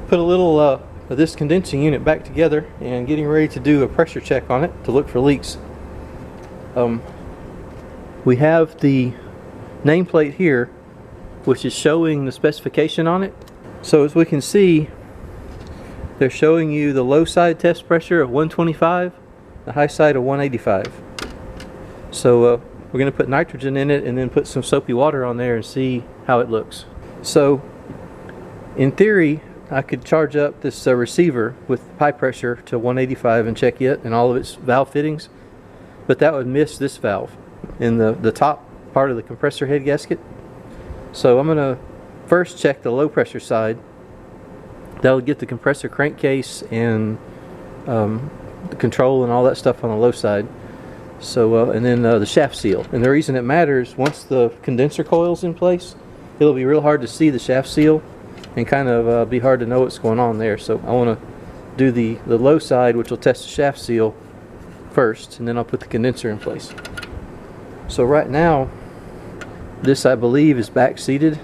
put a little of this condensing unit back together and getting ready to do a pressure check on it to look for leaks. We have the nameplate here, which is showing the specification on it. So as we can see, they're showing you the low side test pressure of 125, the high side of 185. So we're going to put nitrogen in it and then put some soapy water on there and see how it looks. So in theory, I could charge up this receiver with pipe pressure to 185 and check it and all of its valve fittings, but that would miss this valve in the top part of the compressor head gasket. So I'm going to first check the low pressure side. That'll get the compressor crankcase and the control and all that stuff on the low side. So and then the shaft seal. And the reason it matters, once the condenser coil's in place, it'll be real hard to see the shaft seal and kind of be hard to know what's going on there. So I want to do the low side, which will test the shaft seal first, and then I'll put the condenser in place. So right now, this I believe is back seated.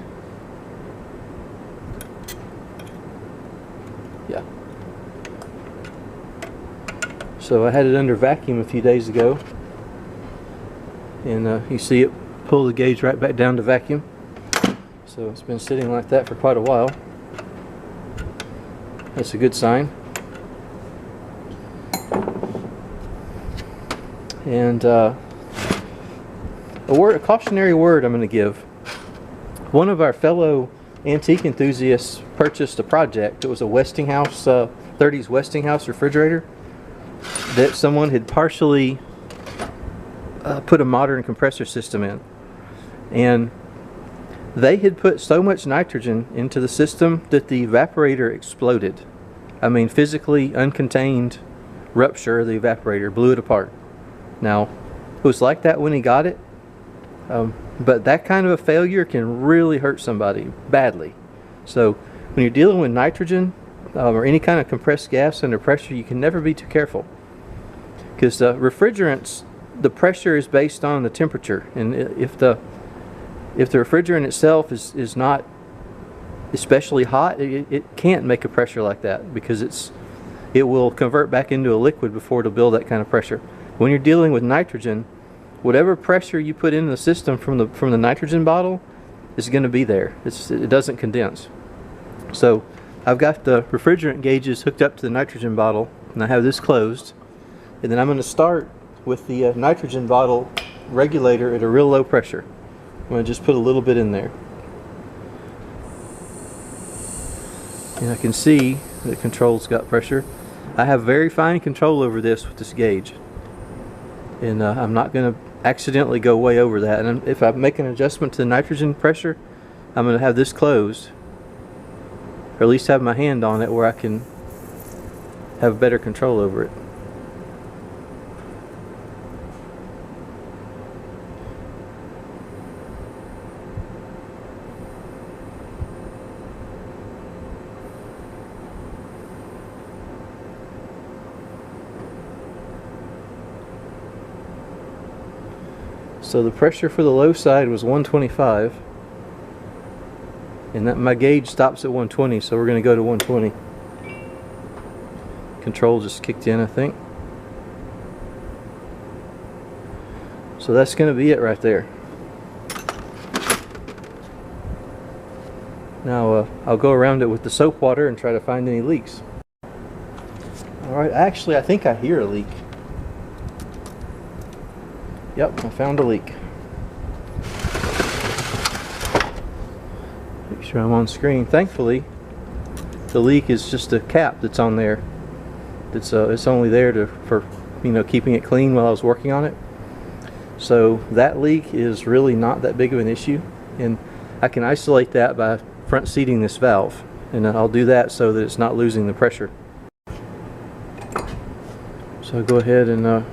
Yeah. So I had it under vacuum a few days ago, and you see it pull the gauge right back down to vacuum. So it's been sitting like that for quite a while. That's a good sign. And a cautionary word I'm going to give. One of our fellow antique enthusiasts purchased a project. It was a Westinghouse, 30s Westinghouse refrigerator that someone had partially put a modern compressor system in. And they had put so much nitrogen into the system that the evaporator exploded. I mean, physically uncontained rupture of the evaporator, blew it apart. Now, it was like that when he got it, but that kind of a failure can really hurt somebody badly. So when you're dealing with nitrogen or any kind of compressed gas under pressure, you can never be too careful, because refrigerants, the pressure is based on the temperature, and if the refrigerant itself is not especially hot, it can't make a pressure like that, because it will convert back into a liquid before it'll build that kind of pressure. When you're dealing with nitrogen, whatever pressure you put in the system from the nitrogen bottle is going to be there. It doesn't condense. So I've got the refrigerant gauges hooked up to the nitrogen bottle, and I have this closed, and then I'm going to start with the nitrogen bottle regulator at a real low pressure. I'm going to just put a little bit in there, and I can see that the control's got pressure. I have very fine control over this with this gauge, and I'm not going to accidentally go way over that. And if I make an adjustment to the nitrogen pressure, I'm going to have this closed, or at least have my hand on it where I can have better control over it. So the pressure for the low side was 125, and that my gauge stops at 120, so we're going to go to 120. Control just kicked in, I think. So that's going to be it right there. Now I'll go around it with the soap water and try to find any leaks. Alright, actually I think I hear a leak. Yep, I found a leak. Make sure I'm on screen. Thankfully, the leak is just a cap that's on there. It's only there for keeping it clean while I was working on it. So that leak is really not that big of an issue, and I can isolate that by front seating this valve, and I'll do that so that it's not losing the pressure. So I'll go ahead and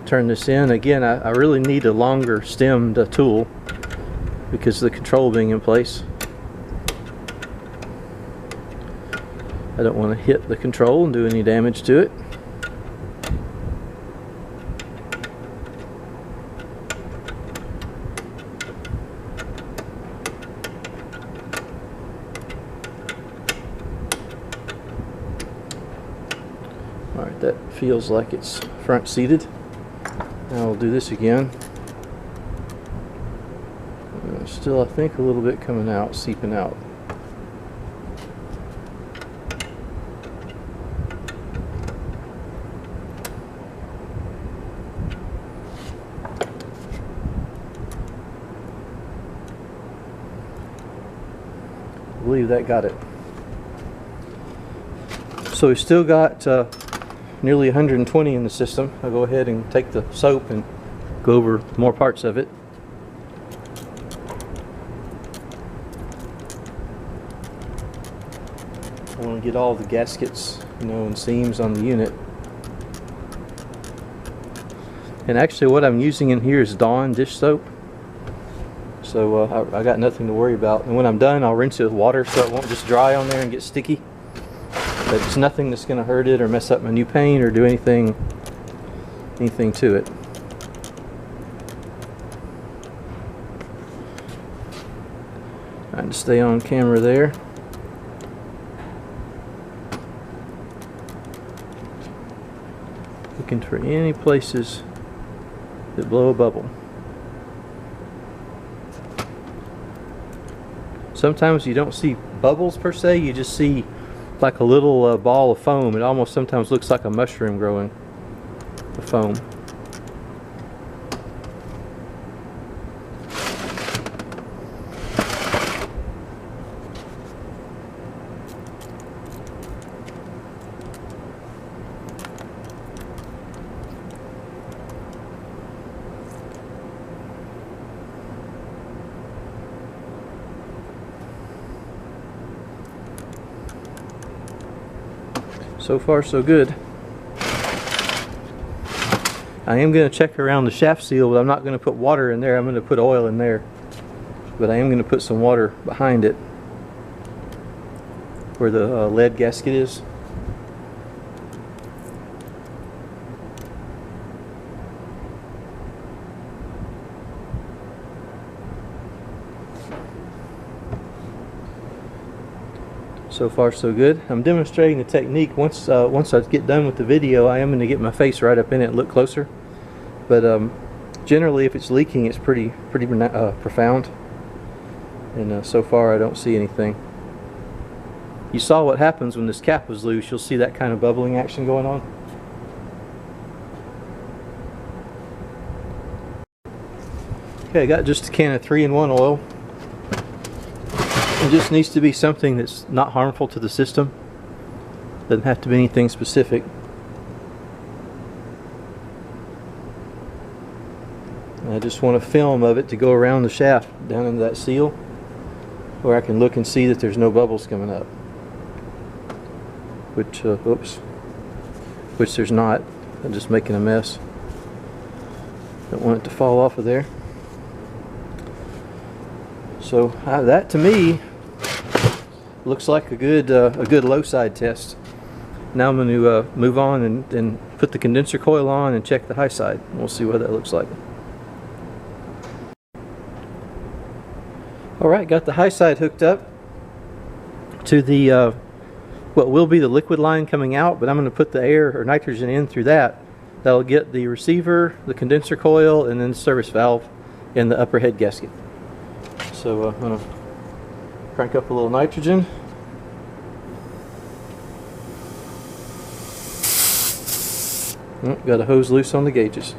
turn this in. Again, I really need a longer stemmed tool because of the control being in place. I don't want to hit the control and do any damage to it. feels like it's front seated. Now we'll do this again. Still, I think, a little bit coming out, seeping out. I believe that got it. So we still got nearly 120 in the system. I'll go ahead and take the soap and go over more parts of it. I want to get all the gaskets, and seams on the unit. And actually what I'm using in here is Dawn dish soap. So I got nothing to worry about. And when I'm done, I'll rinse it with water so it won't just dry on there and get sticky. But it's nothing that's going to hurt it or mess up my new paint or do anything to it. Trying to stay on camera there. Looking for any places that blow a bubble. Sometimes you don't see bubbles per se, you just see like a little ball of foam. It almost sometimes looks like a mushroom growing, the foam. So far so good. I am going to check around the shaft seal, but I'm not going to put water in there. I'm going to put oil in there. But I am going to put some water behind it where the lead gasket is. So far so good. I'm demonstrating the technique. Once I get done with the video, I am going to get my face right up in it and look closer. But generally, if it's leaking, it's pretty profound. And so far, I don't see anything. You saw what happens when this cap was loose. You'll see that kind of bubbling action going on. Okay, I got just a can of 3-in-1 oil. It just needs to be something that's not harmful to the system. Doesn't have to be anything specific. And I just want a film of it to go around the shaft down into that seal where I can look and see that there's no bubbles coming up. Which there's not. I'm just making a mess. Don't want it to fall off of there. So that to me looks like a good low side test. Now I'm going to move on and put the condenser coil on and check the high side. We'll see what that looks like. Alright, got the high side hooked up to the what will be the liquid line coming out, but I'm going to put the air or nitrogen in through that. That'll get the receiver, the condenser coil, and then the service valve in the upper head gasket. So I'm going to crank up a little nitrogen. Got a hose loose on the gauges.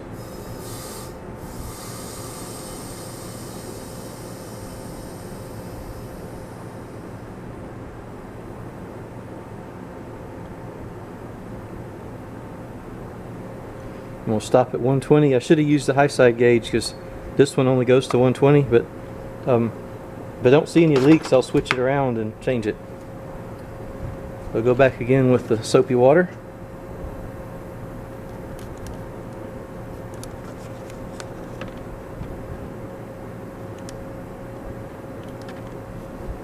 I'm going to stop at 120. I should have used the high side gauge because this one only goes to 120, but if I don't see any leaks, I'll switch it around and change it. I'll go back again with the soapy water.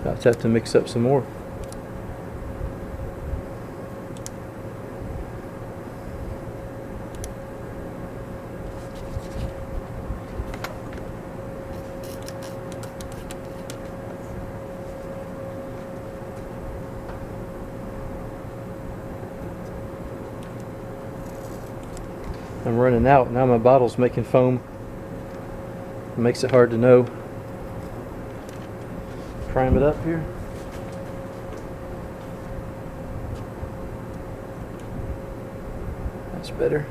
I'll just have to mix up some more. I'm running out. Now my bottle's making foam. It makes it hard to know. Prime it up here. That's better.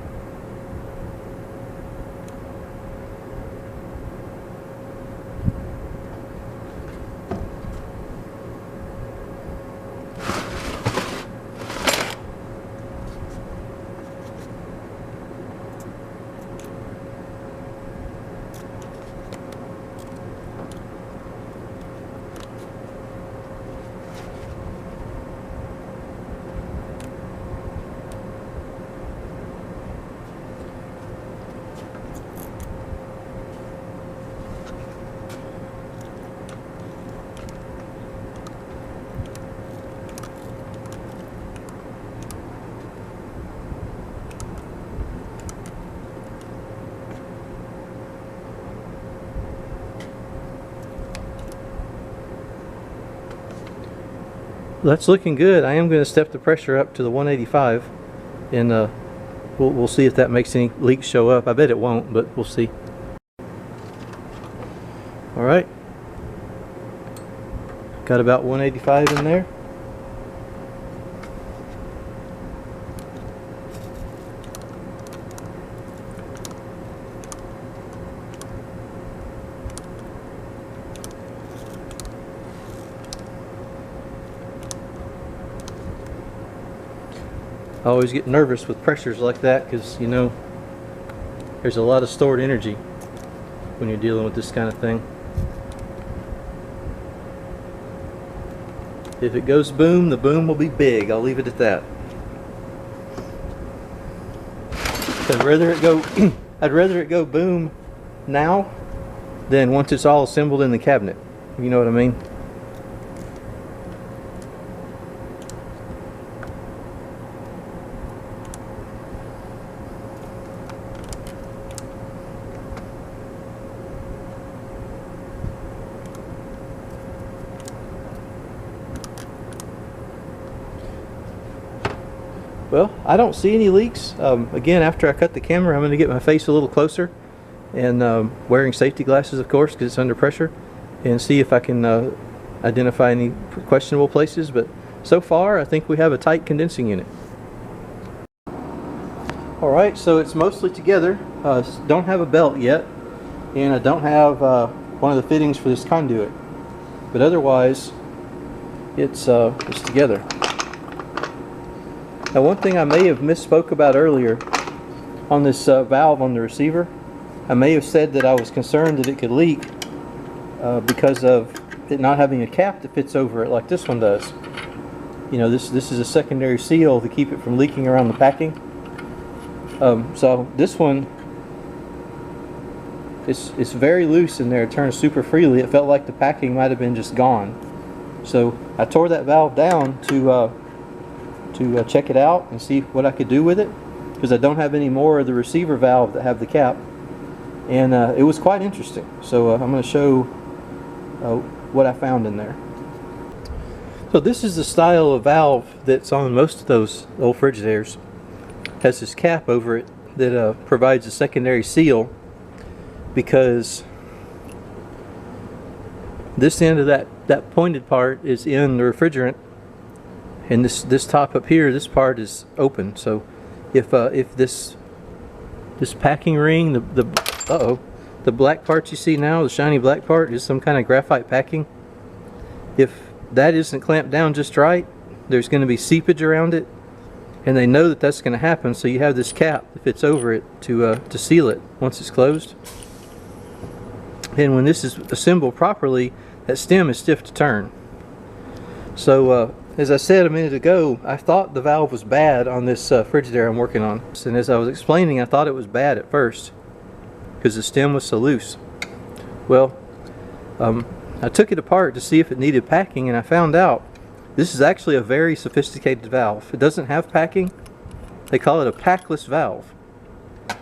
That's looking good. I am going to step the pressure up to the 185, and we'll see if that makes any leaks show up. I bet it won't, but we'll see. All right, got about 185 in there. I always get nervous with pressures like that because, you know, there's a lot of stored energy when you're dealing with this kind of thing. If it goes boom, the boom will be big. I'll leave it at that. I'd rather it go boom now than once it's all assembled in the cabinet. You know what I mean? Well, I don't see any leaks. Again, after I cut the camera, I'm going to get my face a little closer and wearing safety glasses, of course, because it's under pressure, and see if I can identify any questionable places. But so far, I think we have a tight condensing unit. Alright, so it's mostly together. Don't have a belt yet, and I don't have one of the fittings for this conduit. But otherwise, it's together. Now, one thing I may have misspoke about earlier on this valve on the receiver, I may have said that I was concerned that it could leak because of it not having a cap that fits over it like this one does. You know, this is a secondary seal to keep it from leaking around the packing. So this one, it's very loose in there. It turns super freely. It felt like the packing might have been just gone. So I tore that valve down to check it out and see what I could do with it, because I don't have any more of the receiver valve that have the cap, and it was quite interesting. So I'm going to show what I found in there. So this is the style of valve that's on most of those old Frigidaires. It has this cap over it that provides a secondary seal, because this end of that pointed part is in the refrigerant, and this top up here, this part is open. So if this packing ring, the black part you see now, the shiny black part, is some kind of graphite packing. If that isn't clamped down just right, there's going to be seepage around it, and they know that that's going to happen. So you have this cap that fits over it to seal it once it's closed. And when this is assembled properly, that stem is stiff to turn. So as I said a minute ago, I thought the valve was bad on this Frigidaire I'm working on. And as I was explaining, I thought it was bad at first because the stem was so loose. Well, I took it apart to see if it needed packing, and I found out this is actually a very sophisticated valve. It doesn't have packing. They call it a packless valve.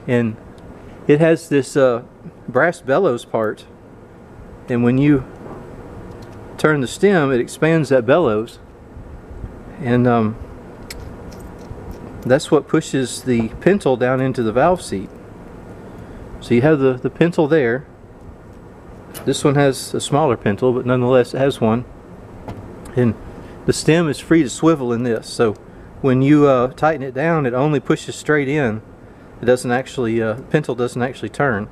And it has this brass bellows part, and when you turn the stem, it expands that bellows, and That's what pushes the pintle down into the valve seat. So you have the pintle there. This one has a smaller pintle, but nonetheless it has one. And the stem is free to swivel in this. So when you tighten it down, it only pushes straight in. It doesn't actually, pintle doesn't actually turn.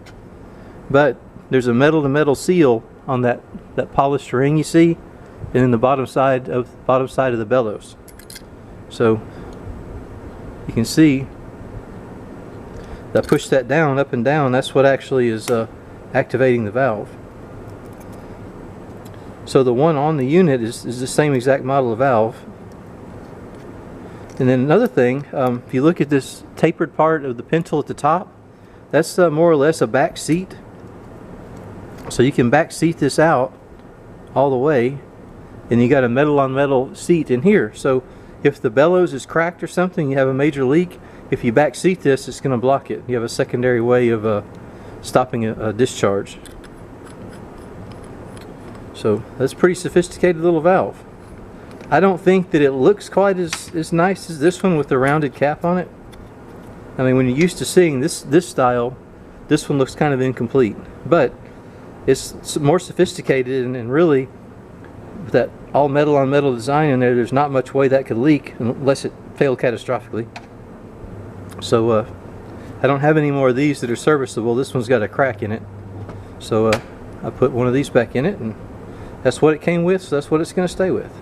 But there's a metal-to-metal seal on that polished ring you see, and in the bottom side of the bellows. So you can see that push that down, up and down. That's what actually is activating the valve. So the one on the unit is the same exact model of valve. And then another thing, if you look at this tapered part of the pintle at the top, that's more or less a back seat. So you can back seat this out all the way, and you got a metal on metal seat in here. So if the bellows is cracked or something, you have a major leak, if you back seat this, it's going to block it. You have a secondary way of stopping a discharge. So that's a pretty sophisticated little valve. I don't think that it looks quite as nice as this one with the rounded cap on it. I mean, when you're used to seeing this style, this one looks kind of incomplete. But it's more sophisticated, and really, with that all metal on metal design in there, there's not much way that could leak unless it failed catastrophically. So I don't have any more of these that are serviceable. This one's got a crack in it. So I put one of these back in it, and that's what it came with, so that's what it's going to stay with.